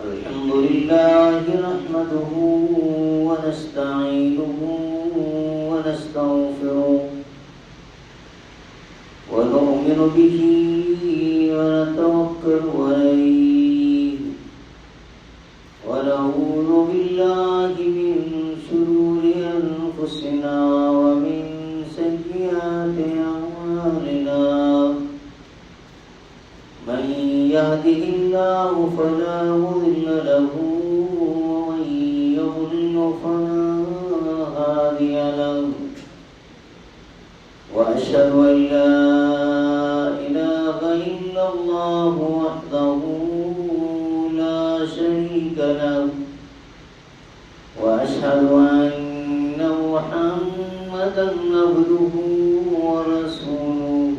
الحمد لله نحمده ونستعينه ونستغفره ونؤمن به ونتوكل عليه ونعوذ بالله من شرور أنفسنا ومن سيئات أعمالنا من يهده الله فلا مضل له ومن يضلل فلا هادي له وأشهد أن لا إله إلا الله وحده لا شريك له وأشهد أن محمدا عبده ورسوله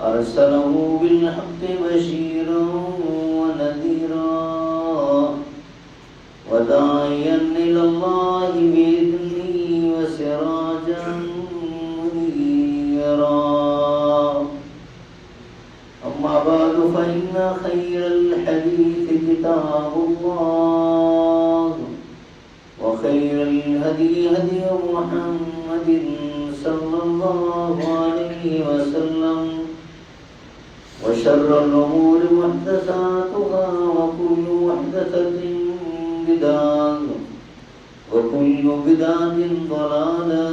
أرسله بالحق بشيرا ونذيرا وداعيا إلى الله بإذنه وسراجا منيرا أما بعد فإن خير الحديث كتاب الله وخير الهدي هدي محمد صلى الله عليه وسلم وشر الأمور محدثاتها وكل محدثة بدعة وكل بدعة ضلالة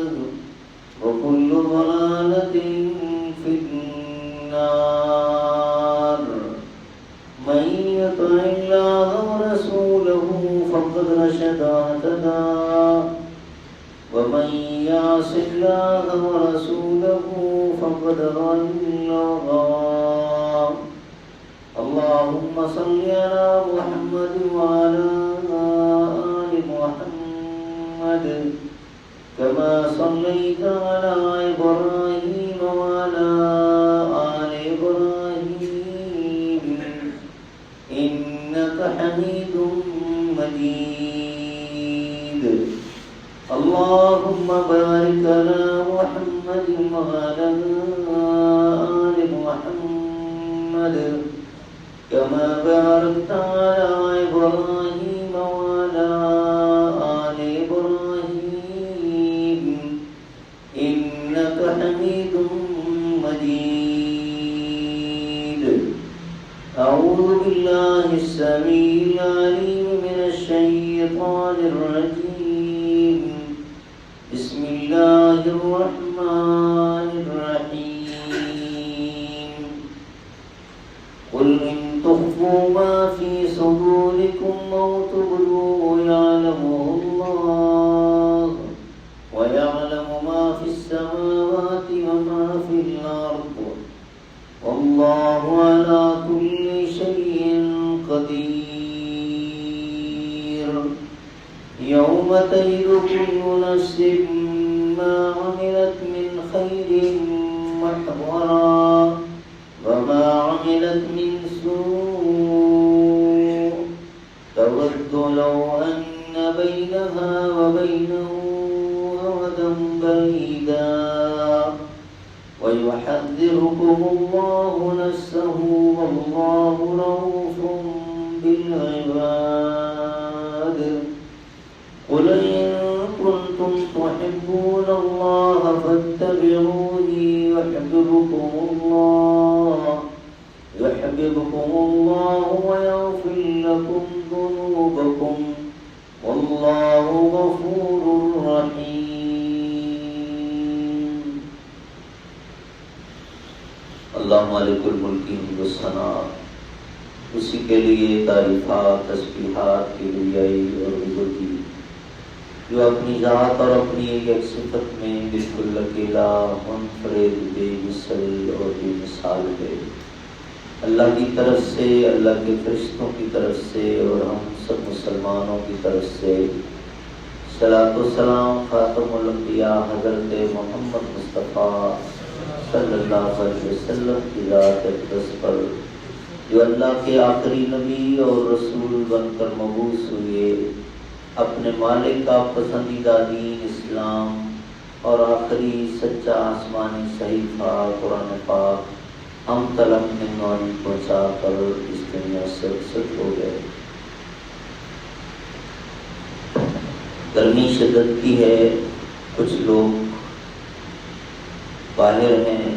وكل ضلالة في النار من يطع الله ورسوله فقد رشد واهتدى ومن يعص الله ورسوله فقد ضل وغوى اللهم صل على محمد وعلى آل محمد كما صليت على إبراهيم وعلى آل إبراهيم إنك حميد مجيد اللهم بارك على محمد وعلى آل محمد كما باركت على إبراهيم وعلى آل إبراهيم إنك حميد مجيد. أعوذ بالله السميع العليم من الشيطان الرجيم. بسم الله الرحمن الرحيم. قل إن تخفوا ما في صدوركم أو تبدوه يعلمه الله ويعلم ما في السماوات وما في الأرض والله على كل شيء قدير. يوم تجد كل نفس ما عملت من خير محضرا وما عملت من سوء تود لو أن بينها وبينه أمدا بعيدا ويحذركم الله نفسه والله رؤوف بالعباد. قل إن كنتم تحبون الله فاتبعوني يحببكم الله ويغفر لكم ذنوبكم والله غفور رحيم. اللہ مالک الملک والثناء، اسی کے لیے تعریفات تسبیحات کی گویائی اور بزرگی، جو اپنی ذات اور اپنی ایک صفت میں بالکل اکیلا منفرد بے مثل اور بے مثال ہے. اللہ کی طرف سے، اللہ کے فرشتوں کی طرف سے اور ہم سب مسلمانوں کی طرف سے صلاۃ و سلام خاتم الانبیاء حضرت محمد مصطفیٰ صلی اللہ علیہ وسلم کی ذات اقدس پر، جو اللہ کے آخری نبی اور رسول بن کر مبعوث ہوئے، اپنے مالک کا پسندیدہ دین اسلام اور آخری سچا آسمانی صحیفہ قرآن پاک ہم تلک نمانی پہنچا کر اس دنیا سے رخصت ہو گئے. گرمی شدت کی ہے، کچھ لوگ باہر ہیں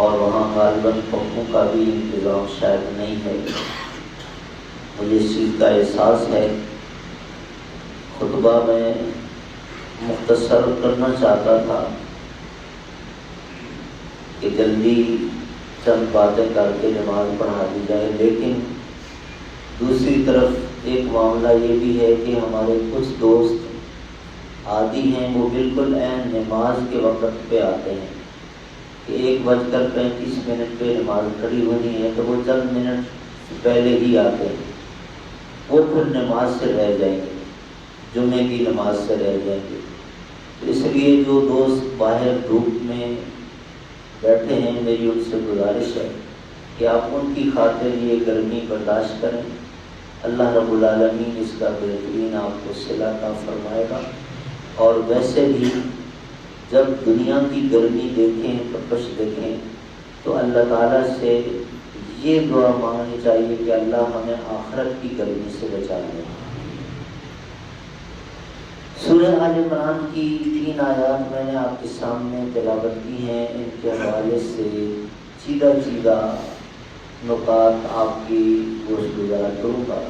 اور وہاں غالباً پنکھوں کا بھی انتظام شاید نہیں ہے. مجھے اس چیز کا احساس ہے. خطبہ میں مختصر کرنا چاہتا تھا کہ جلدی چند باتیں کر کے نماز پڑھا دی جائے، لیکن دوسری طرف ایک معاملہ یہ بھی ہے کہ ہمارے کچھ دوست عادی ہیں، وہ بالکل عین نماز کے وقت پہ آتے ہیں کہ 1:35 پہ نماز کھڑی ہونی ہے تو وہ چند منٹ پہلے ہی آتے ہیں. وہ پھر نماز سے رہ جائیں گے، جمعے کی نماز سے رہ جائیں گے. تو اس لیے جو دوست باہر دھوپ میں بیٹھے ہیں، میری ان سے گزارش ہے کہ آپ ان کی خاطر یہ گرمی برداشت کریں. اللہ رب العالمین اس کا بہترین آپ کو صلہ عطا فرمائے گا. اور ویسے بھی جب دنیا کی گرمی دیکھیں، تپش دیکھیں، تو اللہ تعالیٰ سے یہ دعا مانگنی چاہیے کہ اللہ ہمیں آخرت کی گرمی سے بچا لے. سورہ آل عمران کی 3 آیات میں نے آپ کے سامنے تلاوت کی ہیں. ان کے حوالے سے سیدھا نکات آپ کی گوش گزار کروں گا.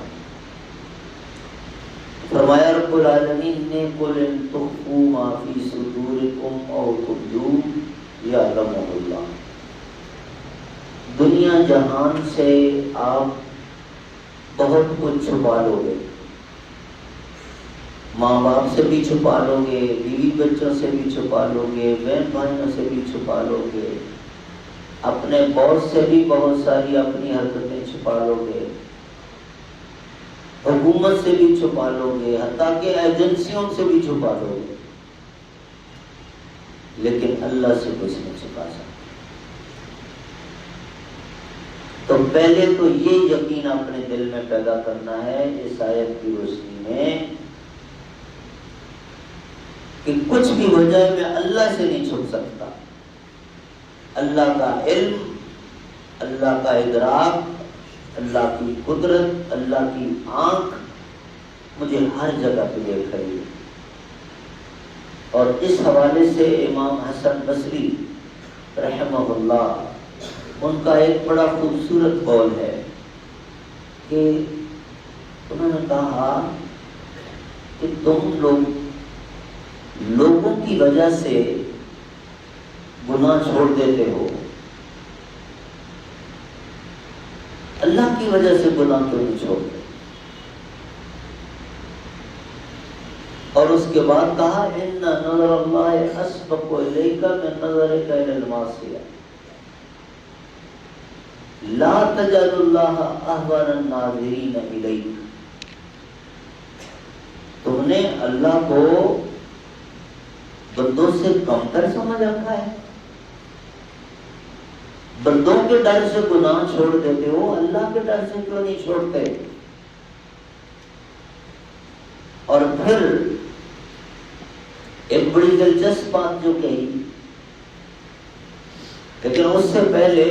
فرمایا رب العالمین نے قل ان تخفوا ما فی صدورکم او تبدوہ یعلمہ اللہ. دنیا جہان سے آپ بہت کچھ چھپا لو گے، ماں باپ سے بھی چھپا لو گے، بیوی بچوں سے بھی چھپا لو گے، بہن بھائیوں سے بھی چھپا لو گے، اپنے باس سے بھی بہت ساری اپنی حرکتیں چھپا لو گے، حکومت سے بھی چھپا لو گے، حتیٰ کہ ایجنسیوں سے بھی چھپا لو گے، لیکن اللہ سے کچھ نہیں چھپا سکتے. تو پہلے تو یہ یقین اپنے دل میں پیدا کرنا ہے اس آیت کی روشنی میں کہ کچھ بھی ہو جائے میں اللہ سے نہیں چھپ سکتا. اللہ کا علم، اللہ کا ادراک، اللہ کی قدرت، اللہ کی آنکھ مجھے ہر جگہ پہ دیکھ رہی ہے. اور اس حوالے سے امام حسن بصری رحمہ اللہ، ان کا ایک بڑا خوبصورت قول ہے کہ انہوں نے کہا کہ تم لوگوں کی وجہ سے گناہ چھوڑ دیتے ہو، اللہ کی وجہ سے گناہ کیوں نہیں چھوڑتے؟ اور اس کے بعد کہا ان نظر اللہ اسبق الیک من نظرک الی المعصیہ لا تجعل اللہ احوان الناظرین الیک. تم نے اللہ کو بندوں سے کم تر سمجھ رکھا ہے، بندوں کے ڈر سے گناہ چھوڑ دیتے ہو، اللہ کے ڈر سے کیوں نہیں چھوڑتے؟ اور پھر ایک بڑی دلچسپ بات جو کہی، لیکن اس سے پہلے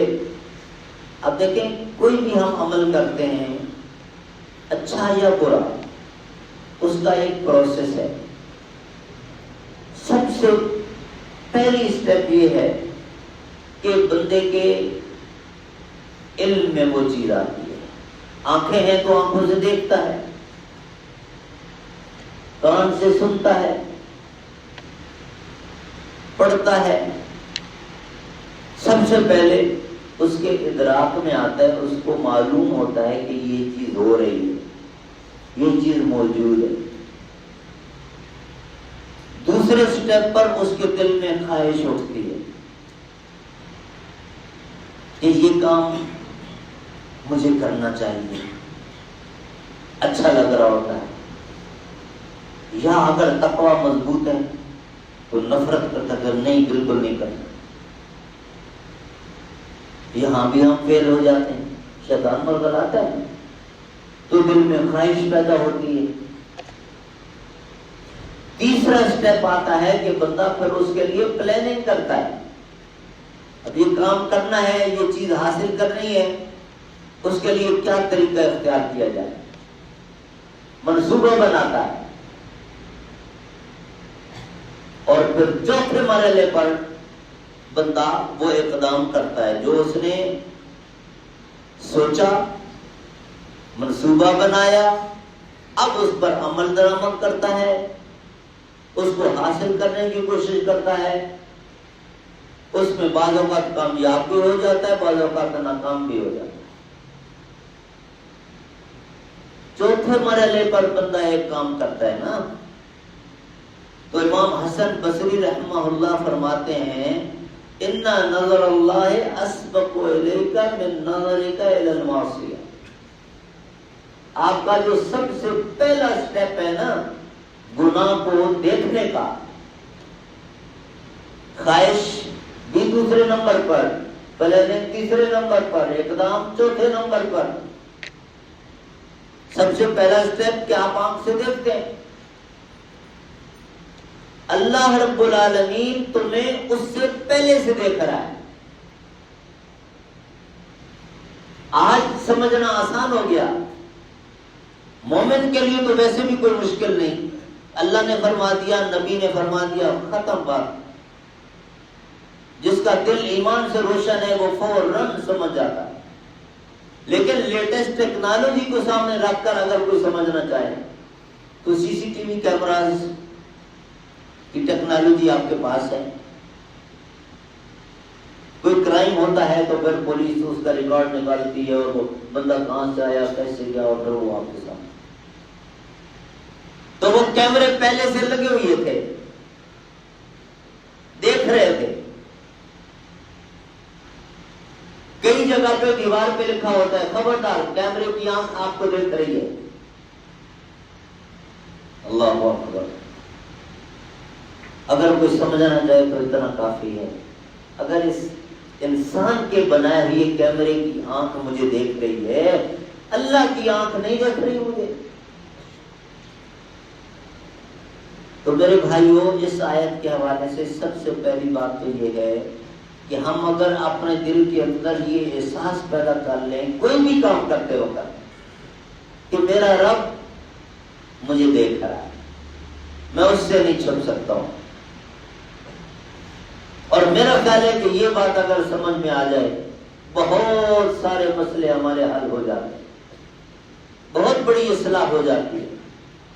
اب دیکھیں کوئی بھی ہم عمل کرتے ہیں اچھا یا برا، اس کا ایک پروسیس ہے. سب سے پہلی سٹیپ یہ ہے کہ بندے کے علم میں وہ چیز آتی ہے. آنکھیں ہیں تو آنکھوں سے دیکھتا ہے، کان سے سنتا ہے، پڑھتا ہے. سب سے پہلے اس کے ادراک میں آتا ہے، اس کو معلوم ہوتا ہے کہ یہ چیز ہو رہی ہے، یہ چیز موجود ہے. دوسرے سٹیپ پر اس کے دل میں خواہش اٹھتی ہے کہ یہ کام مجھے کرنا چاہیے، اچھا لگ رہا ہوتا ہے. یا اگر تقوی مضبوط ہے تو نفرت کرتا کہ نہیں، بالکل نہیں کرنا. یہاں بھی ہم فیل ہو جاتے ہیں، شیطان مرغلاتا ہے تو دل میں خواہش پیدا ہوتی ہے. تیسرا سٹیپ آتا ہے کہ بندہ پھر اس کے لیے پلاننگ کرتا ہے. اب یہ کام کرنا ہے، یہ چیز حاصل کرنی ہے، اس کے لیے کیا طریقہ اختیار کیا جائے، منصوبہ بناتا ہے. اور پھر چوتھے مرحلے پر بندہ وہ اقدام کرتا ہے جو اس نے سوچا، منصوبہ بنایا، اب اس پر عمل درآمد کرتا ہے، اس کو حاصل کرنے کی کوشش کرتا ہے. اس میں بعض اوقات کامیاب بھی ہو جاتا ہے، بعض اوقات ناکام بھی ہو جاتا ہے. چوتھے مرحلے پر بندہ ایک کام کرتا ہے نا، تو امام حسن بصری رحمہ اللہ فرماتے ہیں ان نظر اللہ اسبق الیک من نظرک الی المعصیہ. آپ کا جو سب سے پہلا سٹیپ ہے نا گناہ کو دیکھنے کا، خواہش بھی دوسرے نمبر پر، پلاننگ تیسرے نمبر پر، اقدام چوتھے نمبر پر. سب سے پہلا سٹیپ کہ آپ آنکھ سے دیکھتے ہیں. اللہ رب العالمین تمہیں اس سے پہلے سے دیکھ رہا ہے. آج سمجھنا آسان ہو گیا، مومن کے لیے تو ویسے بھی کوئی مشکل نہیں. اللہ نے فرما دیا، نبی نے فرما دیا، ختم بات. جس کا دل ایمان سے روشن ہے وہ فوراً سمجھ جاتا ہے. لیکن لیٹسٹ ٹیکنالوجی کو سامنے رکھ کر اگر کوئی سمجھنا چاہے تو سی سی ٹی وی کیمراز کی ٹیکنالوجی آپ کے پاس ہے. کوئی کرائم ہوتا ہے تو پھر پولیس اس کا ریکارڈ نکالتی ہے اور وہ بندہ کہاں سے آیا، کیسے گیا، اور پھر وہ آپ کے سامنے. تو وہ کیمرے پہلے سے لگے ہوئے تھے، دیکھ رہے تھے. کئی جگہ پہ دیوار پہ لکھا ہوتا ہے خبردار کیمرے کی آنکھ آپ کو دیکھ رہی ہے. اللہ اکبر. اگر کوئی سمجھنا چاہے تو اتنا کافی ہے. اگر اس انسان کے بنائے ہوئے کیمرے کی آنکھ مجھے دیکھ رہی ہے، اللہ کی آنکھ نہیں دیکھ رہی مجھے. تو میرے بھائیوں، اس آیت کے حوالے سے سب سے پہلی بات تو یہ ہے کہ ہم اگر اپنے دل کے اندر یہ احساس پیدا کر لیں کوئی بھی کام کرتے ہو کر کہ میرا رب مجھے دیکھ رہا ہے، میں اس سے نہیں چھپ سکتا ہوں، اور میرا خیال ہے کہ یہ بات اگر سمجھ میں آ جائے بہت سارے مسئلے ہمارے حل ہو جاتے ہیں، بہت بڑی اصلاح ہو جاتی ہے،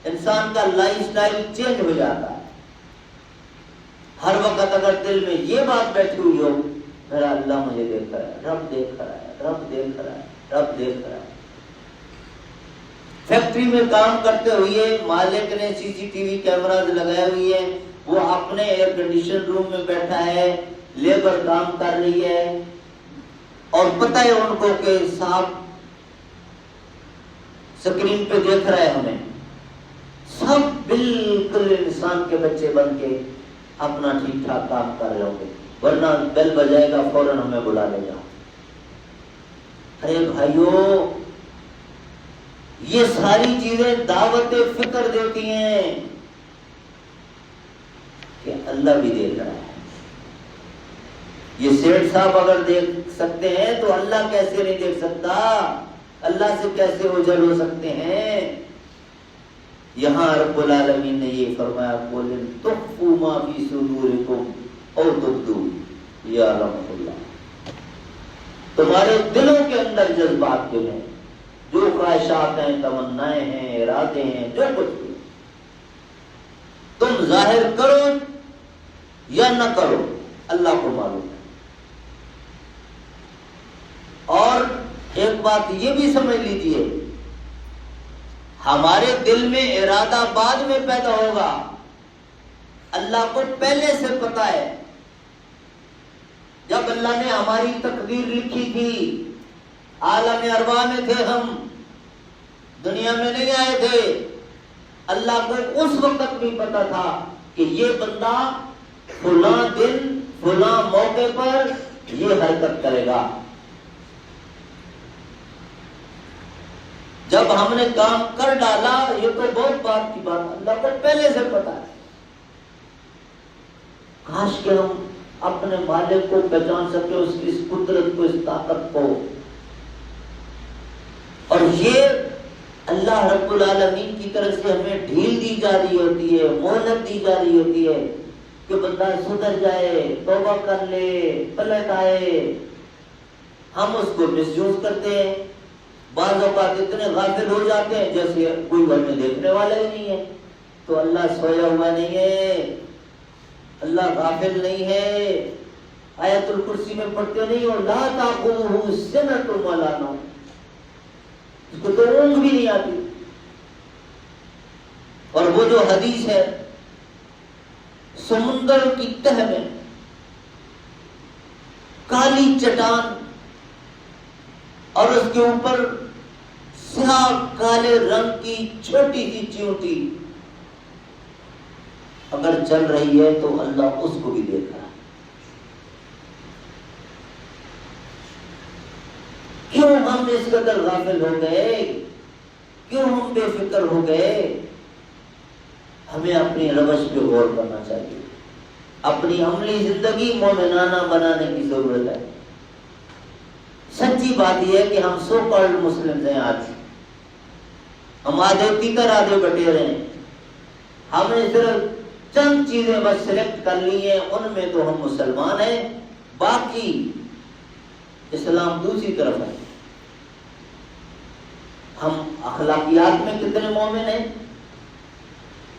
انسان کا لائف سٹائل چینج ہو جاتا ہے۔ ہر وقت اگر دل میں یہ بات بیٹھی ہوئی ہو میرا اللہ مجھے دیکھ رہا ہے، رب دیکھ رہا ہے، رب دیکھ رہا ہے، رب دیکھ رہا ہے۔ فیکٹری میں کام کرتے ہوئے مالک نے سی سی ٹی وی کیمراز لگائے ہوئی ہیں، وہ اپنے ایئر کنڈیشن روم میں بیٹھا ہے، لیبر کام کر رہی ہے، اور پتہ ہے ان کو کہ صاحب سکرین پہ دیکھ رہا ہے ہمیں، سب بالکل انسان کے بچے بن کے اپنا ٹھیک ٹھاک کام کر رہے ہوں گے، ورنہ بیل بجائے گا فوراً ہمیں بلا لے گا۔ ارے بھائیوں، یہ ساری چیزیں دعوت فکر دیتی ہیں کہ اللہ بھی دیکھ رہا ہے۔ یہ سیٹھ صاحب اگر دیکھ سکتے ہیں تو اللہ کیسے نہیں دیکھ سکتا؟ اللہ سے کیسے اوجھل ہو سکتے ہیں؟ یہاں رب العالمین نے یہ فرمایا قُلْ إِن تُخْفُوا مَا فِي صُدُورِكُمْ أَوْ تُبْدُوهُ يَعْلَمْهُ اللَّهُ، تمہارے دلوں کے اندر جذبات جو ہیں، جو خواہشات ہیں، تمنائیں ہیں، ارادے ہیں، جو کچھ بھی تم ظاہر کرو یا نہ کرو اللہ کو معلوم ہے۔ اور ایک بات یہ بھی سمجھ لیجئے، ہمارے دل میں ارادہ بعد میں پیدا ہوگا، اللہ کو پہلے سے پتا ہے۔ جب اللہ نے ہماری تقدیر لکھی تھی، عالم ارواح میں تھے ہم، دنیا میں نہیں آئے تھے، اللہ کو اس وقت بھی پتا تھا کہ یہ بندہ فلاں دن فلاں موقع پر یہ حرکت کرے گا۔ جب ہم نے کام کر ڈالا، یہ تو بہت بات کی بات، اللہ کو پہلے سے پتا ہے۔ کاش کہ ہم اپنے مالک کو پہچان سکے، اس کی اس قدرت کو، اس طاقت کو۔ اور یہ اللہ رب العالمین کی طرف سے ہمیں ڈھیل دی جا رہی ہوتی ہے، مہلت دی جا رہی ہوتی ہے کہ بندہ سدھر جائے، توبہ کر لے، پلٹ آئے۔ ہم اس کو مس یوز کرتے ہیں، بعض اوقات اتنے غافل ہو جاتے ہیں جیسے کوئی گھر میں دیکھنے والا ہی نہیں ہے۔ تو اللہ سویا ہوا نہیں ہے، اللہ غافل نہیں ہے۔ آیت الکرسی میں پڑھتے نہیں ہو لا تأخذہ سنۃ ولا نوم، اس کو تو اونگ بھی نہیں آتی۔ اور وہ جو حدیث ہے، سمندر کی تہ میں کالی چٹان اور اس کے اوپر سیاہ کالے رنگ کی چھوٹی سی چیونٹی اگر چل رہی ہے تو اللہ اس کو بھی دیکھ رہا ہے۔ کیوں ہم اس قدر غافل ہو گئے؟ کیوں ہم بے فکر ہو گئے؟ ہمیں اپنی روش پہ غور کرنا چاہیے، اپنی عملی زندگی مومنانہ بنانے کی ضرورت ہے۔ سچی بات یہ ہے کہ ہم سو کالڈ مسلم ہیں، آج ہم آدھے تیکر آدھے بٹیرے ہیں، ہم نے صرف چند چیزیں بس سلیکٹ کر لی ہیں، ان میں تو ہم مسلمان ہیں، باقی اسلام دوسری طرف ہے۔ ہم اخلاقیات میں کتنے مومن ہیں،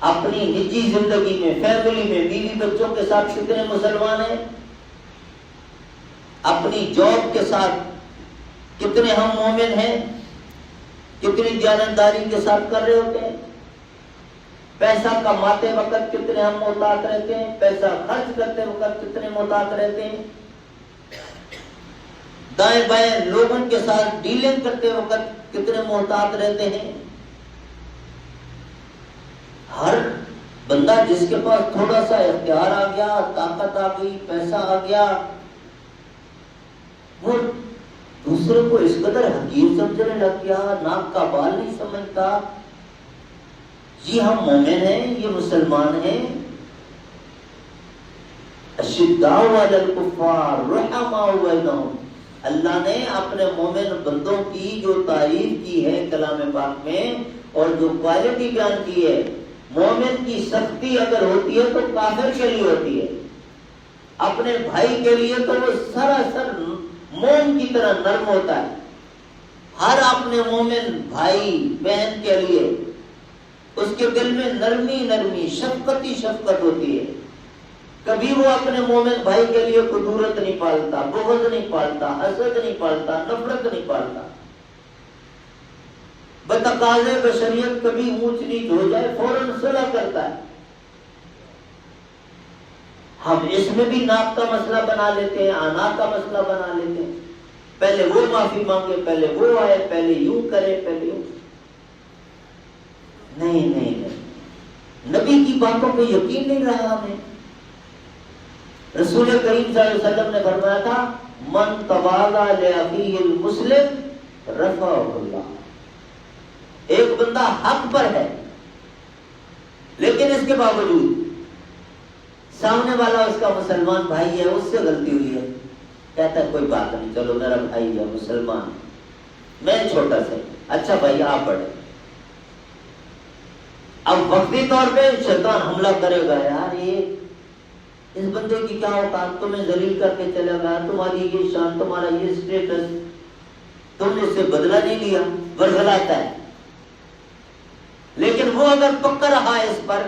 اپنی نجی زندگی میں، فیملی میں، بیوی بچوں کے ساتھ کتنے مسلمان ہیں، اپنی جاب کے ساتھ کتنے ہم مومن ہیں، کتنی دیانتداری کے ساتھ کر رہے ہوتے ہیں، پیسہ کماتے وقت کتنے ہم محتاط رہتے ہیں، پیسہ خرچ کرتے وقت کتنے محتاط رہتے ہیں، دائیں بائیں لوگوں کے ساتھ ڈیلنگ کرتے وقت کتنے محتاط رہتے ہیں۔ ہر بندہ جس کے پاس تھوڑا سا اختیار آ گیا، طاقت آ گئی، پیسہ آ گیا، وہ دوسرے کو اس قدر حقیر سمجھنے لگ گیا، ناک کا بال نہیں سمجھتا، جی ہم مومن ہیں، یہ مسلمان ہیں. اشداء علی الکفار رحماء بینہم. اللہ نے اپنے مومن بندوں کی جو تعریف کی ہے کلام پاک میں اور جو کوالٹی بیان کی ہے، مومن کی سختی اگر ہوتی ہے تو کافر کے لیے ہوتی ہے، اپنے بھائی کے لیے تو وہ سراسر موم کی طرح نرم ہوتا ہے. ہر اپنے مومن بھائی بہن کے لیے اس کے دل میں نرمی نرمی شفقت ہی شفقت ہوتی ہے. کبھی وہ اپنے مومن بھائی کے لیے کدورت نہیں پالتا، بغض نہیں پالتا، حسد نہیں پالتا، نفرت نہیں پالتا. بتقاضے بشریت کبھی اونچ نیچ ہو جائے فوراً صلح کرتا ہے. ہم اس میں بھی ناک کا مسئلہ بنا لیتے ہیں، آناک کا مسئلہ بنا لیتے ہیں. پہلے وہ معافی مانگے، پہلے وہ آئے، پہلے یوں کرے، پہلے یوں. نہیں نہیں نہیں، نبی کی باتوں پہ یقین نہیں رہا ہمیں. رسول کریم صلی اللہ علیہ وسلم نے فرمایا تھا من تواضع لأخیہ المسلم رفعہ اللہ. ایک بندہ حق پر ہے لیکن اس کے باوجود سامنے والا اس کا مسلمان بھائی ہے، اس سے غلطی ہوئی ہے، کہتا ہے کوئی بات نہیں، چلو میرا بھائی ہے مسلمان، میں چھوٹا سا، اچھا بھائی آپ بڑھے. اب وقتی طور پہ شیطان حملہ کرے گا، یار یہ اس بندے کی کیا اوقات، تمہیں ذلیل کر کے چلا گیا، تمہاری یہ شان، تمہارا یہ اسٹیٹس، تم نے اس سے بدلہ نہیں لیا، برگلاتا ہے. لیکن وہ اگر پکا رہا اس پر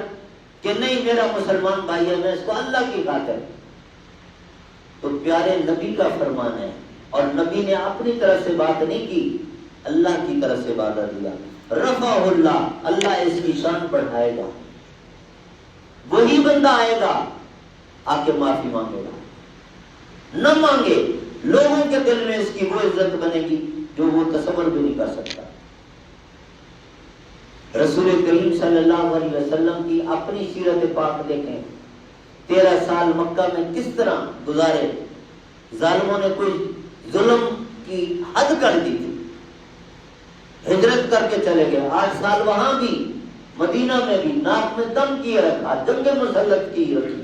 کہ نہیں میرا مسلمان بھائی ہے، میں اس کو اللہ کی خاطر، تو پیارے نبی کا فرمان ہے اور نبی نے اپنی طرف سے بات نہیں کی، اللہ کی طرف سے وعدہ دیا، رفعہ اللہ، اللہ اس کی شان بڑھائے گا. وہی بندہ آئے گا آ کے معافی مانگے گا، نہ مانگے لوگوں کے دل میں اس کی وہ عزت بنے گی جو وہ تصور بھی نہیں کر سکتا. رسول کریم صلی اللہ علیہ وسلم کی اپنی سیرت پاک دیکھیں، 13 سال مکہ میں کس طرح گزارے. ظالموں نے کوئی ظلم کی حد کر دی تھی، ہجرت کر کے چلے گئے، 8 سال وہاں بھی مدینہ میں بھی ناک میں دم کیے رکھا، جنگ مسلط کی رکھی.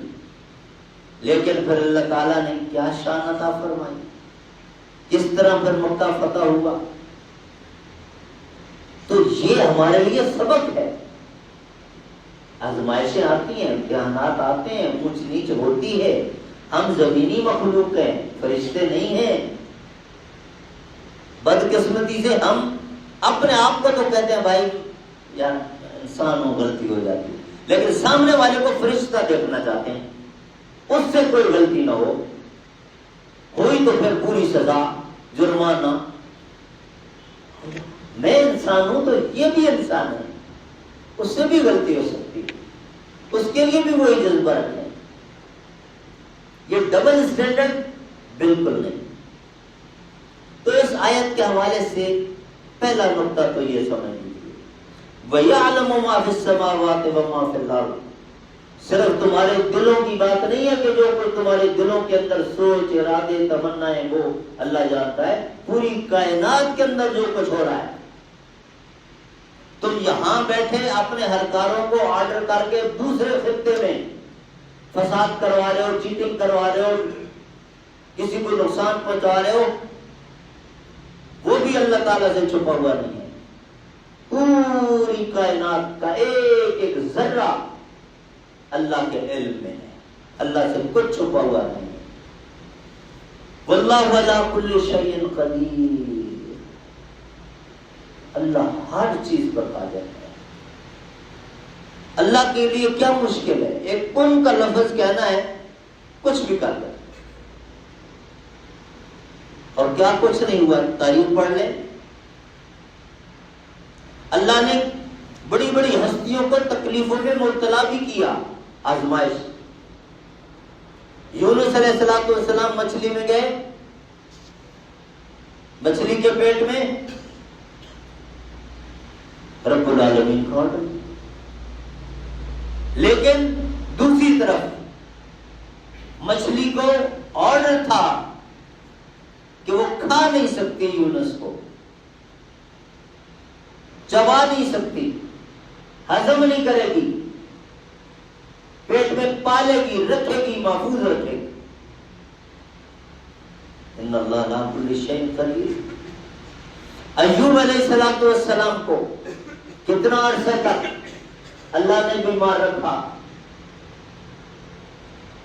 لیکن پھر اللہ تعالیٰ نے کیا شان عطا فرمائی، کس طرح پھر مکہ فتح ہوا. تو یہ ہمارے لیے سبق ہے. آزمائشیں آتی ہیں، امتحانات آتے ہیں، اونچ نیچ ہوتی ہے. ہم زمینی مخلوق ہیں، فرشتے نہیں ہیں. بدقسمتی سے ہم اپنے آپ کو تو کہتے ہیں بھائی یار انسان ہو، غلطی ہو جاتی ہے، لیکن سامنے والے کو فرشتہ دیکھنا چاہتے ہیں، اس سے کوئی غلطی نہ ہو، ہوئی تو پھر پوری سزا، جرمانہ. میں انسان ہوں تو یہ بھی انسان ہے، اس سے بھی غلطی ہو سکتی ہے، اس کے لیے بھی وہی جذبہ رکھیں. یہ ڈبل اسٹینڈرڈ بالکل نہیں. تو اس آیت کے حوالے سے پہلا نقطہ تو یہ سمجھ لیجیے، وَيَعْلَمُ مَا فِي السَّمَاوَاتِ وَمَا فِي الْأَرْضِ. صرف تمہارے دلوں کی بات نہیں ہے کہ جو کچھ تمہارے دلوں کے اندر سوچ، ارادے، تمنائیں وہ اللہ جانتا ہے. پوری کائنات کے اندر جو کچھ ہو رہا ہے، تم یہاں بیٹھے اپنے ہرکاروں کو آرڈر کر کے دوسرے خطے میں فساد کروا رہے ہو، چیٹنگ کروا رہے ہو، کسی کو نقصان پہنچا رہے ہو، وہ بھی اللہ تعالیٰ سے چھپا ہوا نہیں ہے. پوری کائنات کا ایک ایک ذرہ اللہ کے علم میں ہے، اللہ سے کچھ چھپا ہوا نہیں ہے. واللہ علی کل شیء قدیر. اللہ ہر چیز پر قادر ہے. اللہ کے لیے کیا مشکل ہے؟ ایک کن کا لفظ کہنا ہے، کچھ بھی کر دے. اور کیا کچھ نہیں ہوا، تاریخ پڑھ لیں. اللہ نے بڑی بڑی ہستیوں کو تکلیفوں میں مبتلا بھی کیا، آزمائش. یونس علیہ السلام مچھلی میں گئے، مچھلی کے پیٹ میں رب العالمین کا آرڈر. لیکن دوسری طرف مچھلی کو آرڈر تھا کہ وہ کھا نہیں سکتی، یونس کو چبا نہیں سکتی. ہضم نہیں کرے گی، پیٹ میں پالے گی، رکھے گی، محفوظ رکھے گی۔ ان اللہ علی کل شیء قدیر۔ ایوب علیہ السلام کو کتنا عرصہ تک اللہ نے بیمار رکھا،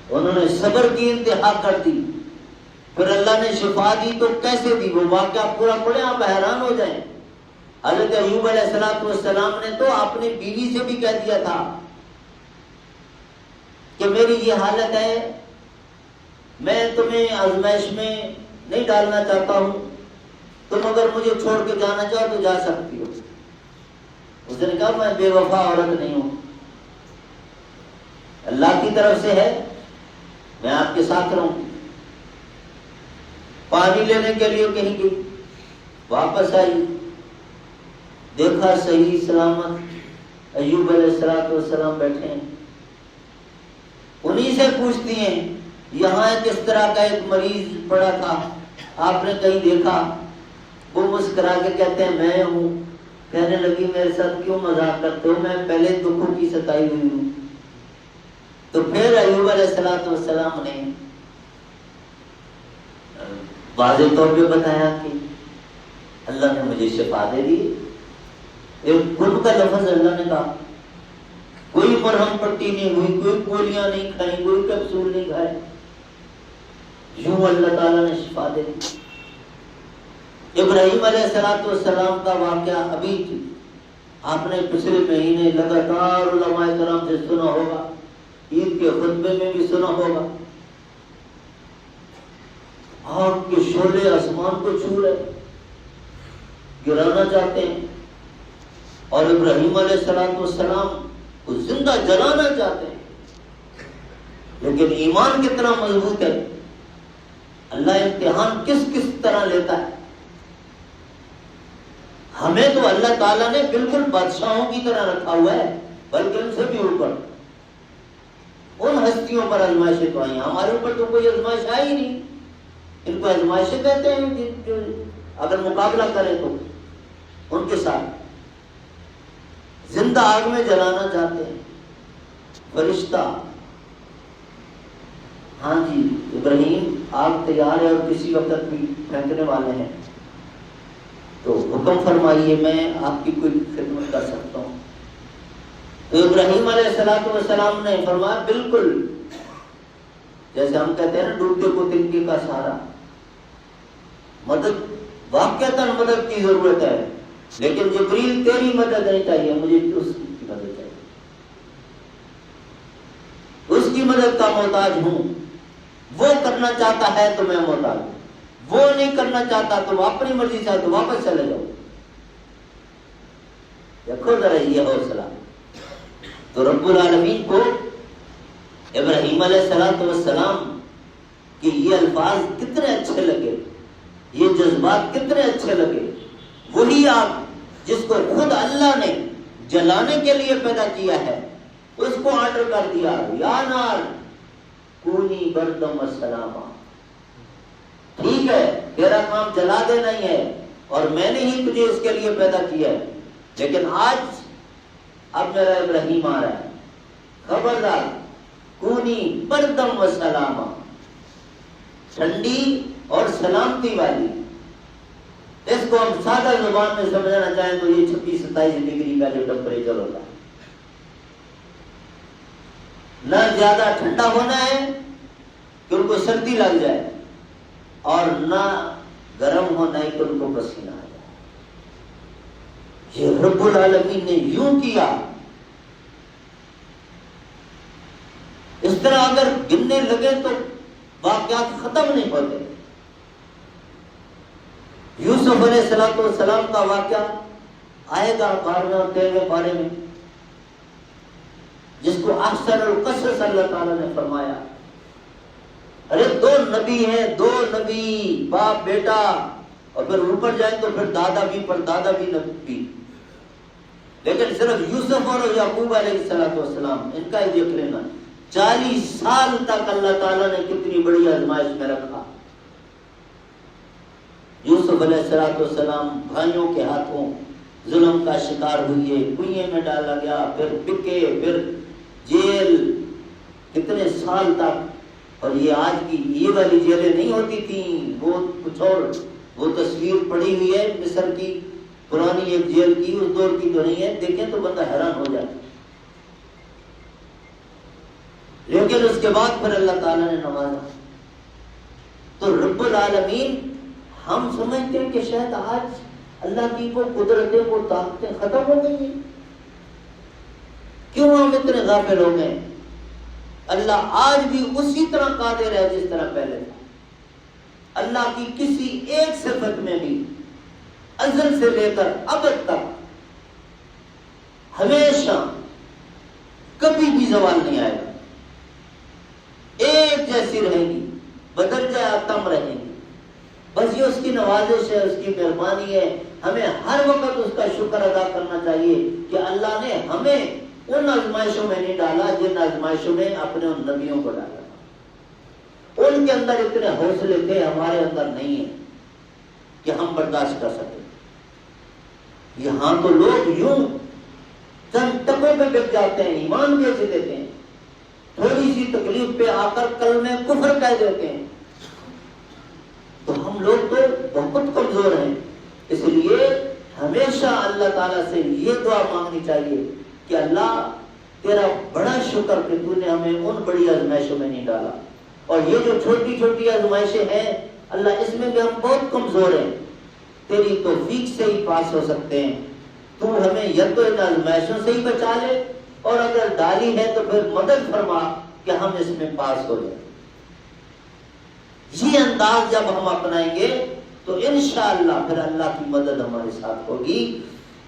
انہوں نے صبر کی انتہا کر دی، پھر اللہ نے شفا دی تو کیسے دی؟ وہ واقعہ پورا پڑے آپ حیران ہو جائیں۔ حضرت ایوب علیہ السلام نے تو اپنی بیوی سے بھی کہہ دیا تھا کہ میری یہ حالت ہے، میں تمہیں آزمائش میں نہیں ڈالنا چاہتا ہوں، تم اگر مجھے چھوڑ کے جانا چاہو تو جا سکتی ہو۔ اس نے کہا میں بے وفا عورت نہیں ہوں، اللہ کی طرف سے ہے، میں آپ کے ساتھ رہوں۔ پانی لینے کے لیے کہیں گئی، واپس آئی، دیکھا صحیح سلامت ایوب علیہ السلام بیٹھے ہیں، انہی سے پوچھتی ہیں یہاں کس طرح کا ایک مریض پڑا تھا، آپ نے کہیں دیکھا؟ وہ مسکرا کے کہتے ہیں میں ہوں۔ کہنے لگی میرے ساتھ کیوں مذاق کرتے ہو، میں پہلے دکھوں کی ستائی ہوئی ہوں۔ تو پھر ایوب علیہ السلام نے واضح طور پہ بتایا کہ اللہ نے مجھے شفا دے دی۔ ایک کن کا لفظ اللہ نے کہا، کوئی مرہم پٹی نہیں ہوئی، کوئی گولیاں نہیں کھائیں، کوئی کیپسول نہیں کھائے، یوں اللہ تعالیٰ نے شفا دے دی۔ ابراہیم علیہ السلام کا واقعہ ابھی آپ نے پچھلے مہینے لگاتار علماء کرام سے سنا ہوگا، عید کے خطبے میں بھی سنا ہوگا۔ آگ کے شعلے آسمان کو چھو رہے، گرانا چاہتے ہیں، اور ابراہیم علیہ السلام کو زندہ جلانا چاہتے ہیں، لیکن ایمان کتنا مضبوط ہے، اللہ امتحان کس کس طرح لیتا ہے۔ ہمیں تو اللہ تعالیٰ نے بالکل بادشاہوں کی طرح رکھا ہوا ہے، بلکہ ان سے بھی اوپر۔ ان ہستیوں پر آزمائشیں تو آئی، ہمارے اوپر تو کوئی آزمائش آئی نہیں۔ ان کو آزمائشیں کہتے ہیں جو اگر مقابلہ کریں تو ان کے ساتھ زندہ آگ میں جلانا چاہتے ہیں فرشتہ۔ ہاں جی، ابراہیم آگ تیار ہے اور کسی وقت بھی پھینکنے والے ہیں، تو حکم فرمائیے میں آپ کی کوئی خدمت کر سکتا ہوں۔ تو ابراہیم علیہ السلام نے فرمایا بالکل، جیسے ہم کہتے ہیں نا ڈوبتے کو تنکے کا سہارا، مدد واقعتاً مدد کی ضرورت ہے، لیکن جبریل تیری مدد نہیں چاہیے، مجھے اس کی مدد چاہیے، اس کی مدد کا محتاج ہوں۔ وہ کرنا چاہتا ہے تو میں محتاج ہوں، وہ نہیں کرنا چاہتا تو اپنی مرضی سے تو واپس چلے جاؤ۔ دیکھو ذرا یہ حوصلہ۔ تو رب العالمین کو ابراہیم علیہ السلام کے یہ الفاظ کتنے اچھے لگے، یہ جذبات کتنے اچھے لگے۔ وہی آگ جس کو خود اللہ نے جلانے کے لیے پیدا کیا ہے، اس کو آرڈر کر دیا، یا نار کونی بردم السلامہ، ٹھیک ہے تیرا کام جلا دینا ہی ہے، اور میں نے ہی تجھے اس کے لیے پیدا کیا ہے، لیکن آج اب میرا ابراہیم آ رہا ہے، خبردار کونی بردم و سلامہ، ٹھنڈی اور سلامتی والی۔ اس کو ہم سادہ زبان میں سمجھنا چاہیں تو یہ 26-27 ڈگری کا جو ٹمپریچر ہوتا ہے، نہ زیادہ ٹھنڈا ہونا ہے کہ ان کو سردی لگ جائے، اور نہ گرم ہونا ہے کہ ان کو پسینہ آ جائے۔ یہ رب العالمین نے یوں کیا۔ اس طرح اگر گننے لگے تو واقعات ختم نہیں ہوتے۔ یوسف علیہ السلام کا واقعہ آئے گا 12ویں اور 13ویں پارے میں، جس کو احسن القصص اللہ تعالیٰ نے فرمایا۔ ارے 2 نبی ہیں، 2 نبی، باپ بیٹا، اور پھر اوپر جائیں تو پھر دادا بھی پر دادا بھی نبی، لیکن صرف یوسف اور یعقوب علیہ السلام ان کا ہی دیکھ لینا، 40 سال تک اللہ تعالیٰ نے کتنی بڑی آزمائش میں رکھا۔ یوسف علیہ السلام بھائیوں کے ہاتھوں ظلم کا شکار ہوئے، کنویں میں ڈالا گیا، پھر بکے، پھر جیل کتنے سال تک۔ اور یہ آج کی یہ والی جیلیں نہیں ہوتی تھیں، وہ کچھ اور، وہ تصویر پڑی ہوئی ہے مصر کی پرانی ایک جیل کی، اس دور کی تو نہیں ہے، دیکھیں تو بندہ حیران ہو جاتا۔ لیکن اس کے بعد پھر اللہ تعالیٰ نے نوازا۔ تو رب العالمین، ہم سمجھتے ہیں کہ شاید آج اللہ کی وہ قدرتیں، وہ طاقتیں ختم ہو گئی ہیں، کیوں ہم اتنے غافل ہو گئے؟ اللہ آج بھی اسی طرح قادر ہے جس طرح پہلے تھا۔ اللہ کی کسی ایک صفت میں بھی ازل سے لے کر ابد تک ہمیشہ کبھی بھی زوال نہیں آئے گا، ایک جیسی رہے گی، بدل جائے تم رہیں گی۔ بس یہ اس کی نوازش ہے، اس کی مہربانی ہے۔ ہمیں ہر وقت اس کا شکر ادا کرنا چاہیے کہ اللہ نے ہمیں ان آزمائشوں میں نہیں ڈالا جن آزمائشوں میں اپنے ان نبیوں کو ڈالا تھا۔ ان کے اندر اتنے حوصلے تھے، ہمارے اندر نہیں ہے کہ ہم برداشت کر سکیں۔ یہاں تو لوگ یوں چند ٹکوں پہ بک جاتے ہیں، ایمان بیچ دیتے ہیں، تھوڑی سی تکلیف پہ آ کر کلمہ کفر کہہ دیتے ہیں۔ تو ہم لوگ تو بہت کمزور ہیں، اس لیے ہمیشہ اللہ تعالیٰ سے یہ دعا مانگنی چاہیے کہ اللہ تیرا بڑا شکر کہ تو نے ہمیں ان بڑی آزمائشوں میں نہیں ڈالا، اور یہ جو چھوٹی چھوٹی آزمائشیں ہیں اللہ اس میں بھی ہم بہت کمزور ہیں، تیری توفیق سے ہی پاس ہو سکتے ہیں۔ تو ہمیں یا تو ان آزمائشوں سے ہی بچا لے، اور اگر ڈالی ہے تو پھر مدد فرما کہ ہم اس میں پاس ہو جائیں۔ یہ انداز جب ہم اپنائیں گے تو انشاءاللہ پھر اللہ کی مدد ہمارے ساتھ ہوگی۔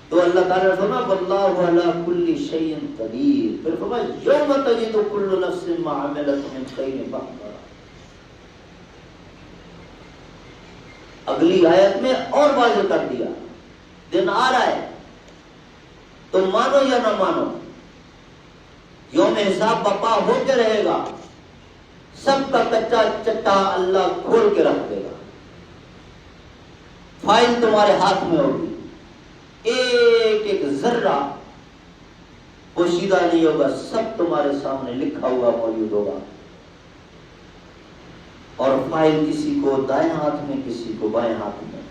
تو اللہ تعالیٰ نے فرمایا واللہ علی کل شیء قدیر، پھر فرمایا یوم تجد کل نفس ما عملت من خیر محضرا۔ اگلی آیت میں اور واضح کر دیا، دن آ رہا ہے، تم مانو یا نہ مانو، یوم حساب بپا ہو کے رہے گا، سب کا کچا چٹا اللہ کھول کے رکھ دے گا، فائل تمہارے ہاتھ میں ہوگی، ایک ایک ذرہ پوشیدہ نہیں ہوگا، سب تمہارے سامنے لکھا ہوا موجود ہوگا۔ اور فائل کسی کو دائیں ہاتھ میں، کسی کو بائیں ہاتھ میں۔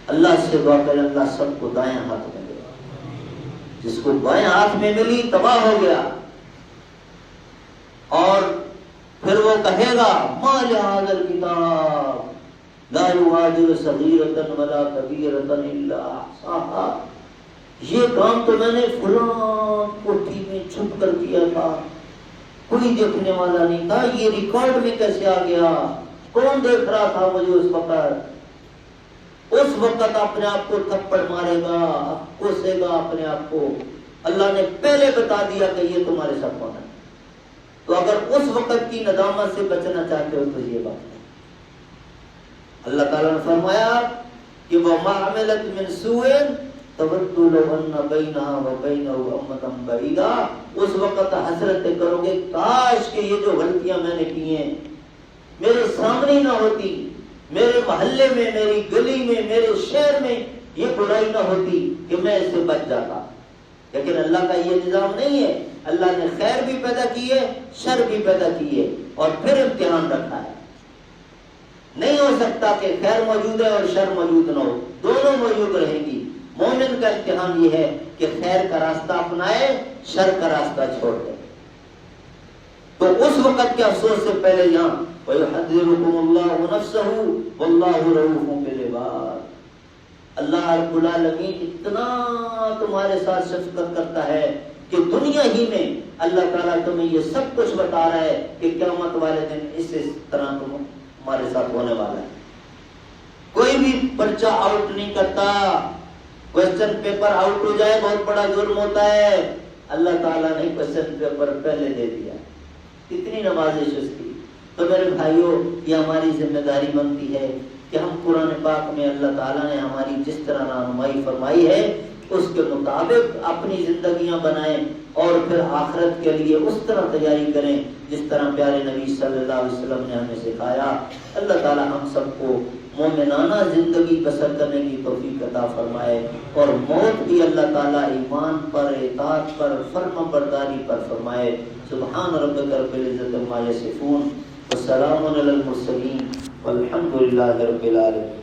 اللہ سے دعا کریں اللہ سب کو دائیں ہاتھ میں دے گا، جس کو بائیں ہاتھ میں ملی تباہ ہو گیا۔ اور پھر وہ کہے گا ما لہذا الکتاب لا یغادر صغیرۃ ولا کبیرۃ الا احصاها، یہ کام تو میں نے فلاں کوٹھی میں چھپ کر کیا تھا، کوئی دیکھنے والا نہیں تھا، یہ ریکارڈ میں کیسے آ گیا، کون دیکھ رہا تھا مجھے اس وقت؟ اس وقت اپنے آپ کو تھپڑ مارے گا، کوسے گا اپنے آپ کو، اللہ نے پہلے بتا دیا کہ یہ تمہارے ساتھ ہونا ہے۔ تو اگر اس وقت کی ندامت سے بچنا چاہتے ہو تو یہ بات ہے۔ اللہ تعالیٰ نے فرمایا کہ وَمَا عَمِلَتْ مِنْ سُوءٍ تَوَدُّ لَوْ أَنَّ بَيْنَهَا وَبَيْنَهُ أَمَدًا بَعِيدًا، اس وقت حسرتیں کرو گے کاش کہ یہ جو غلطیاں میں نے کی ہیں میرے سامنے نہ ہوتی، میرے محلے میں، میری گلی میں، میرے شہر میں یہ برائی نہ ہوتی کہ میں اس سے بچ جاتا۔ لیکن اللہ کا یہ نظام نہیں ہے، اللہ نے خیر بھی پیدا کی ہے، شر بھی پیدا کی ہے، اور پھر امتحان رکھا ہے۔ نہیں ہو سکتا کہ خیر موجود ہے اور شر موجود نہ ہو، دونوں موجود رہیں گی۔ مومن کا امتحان یہ ہے کہ خیر کا راستہ اپنائے، شر کا راستہ چھوڑ دے۔ تو اس وقت کے افسوس سے پہلے یہاں وَيُحَذِّرُكُمُ اللَّهُ نَفْسَهُ وَاللَّهُ رَءُوفٌ بِالْعِبَادِ، اللہ رب العالمین اتنا تمہارے ساتھ شفقت کرتا ہے کہ دنیا ہی میں اللہ تعالیٰ تمہیں یہ سب کچھ بتا رہا ہے کہ قیامت والے دن اس طرح تمہارے ساتھ ہونے والا ہے۔ کوئی بھی پرچہ آؤٹ نہیں کرتا، کوشچن پیپر آؤٹ ہو جائے بہت بڑا جرم ہوتا ہے، اللہ تعالیٰ نے کوشچن پیپر پہلے دے دیا، کتنی نوازش اس کی۔ تو میرے بھائیوں، یہ ہماری ذمہ داری بنتی ہے کہ ہم قرآن پاک میں اللہ تعالیٰ نے ہماری جس طرح رہنمائی فرمائی ہے اس کے مطابق اپنی زندگیاں بنائیں، اور پھر آخرت کے لیے اس طرح تیاری کریں جس طرح پیارے نبی صلی اللہ علیہ وسلم نے ہمیں سکھایا۔ اللہ تعالیٰ ہم سب کو مومنانہ زندگی بسر کرنے کی توفیق عطا فرمائے، اور موت بھی اللہ تعالیٰ ایمان پر، اطاعت پر، فرما برداری پر فرمائے۔ سبحان ربک رب العزت عما یصفون، والسلام علی المرسلین، والحمد للہ رب العالمین۔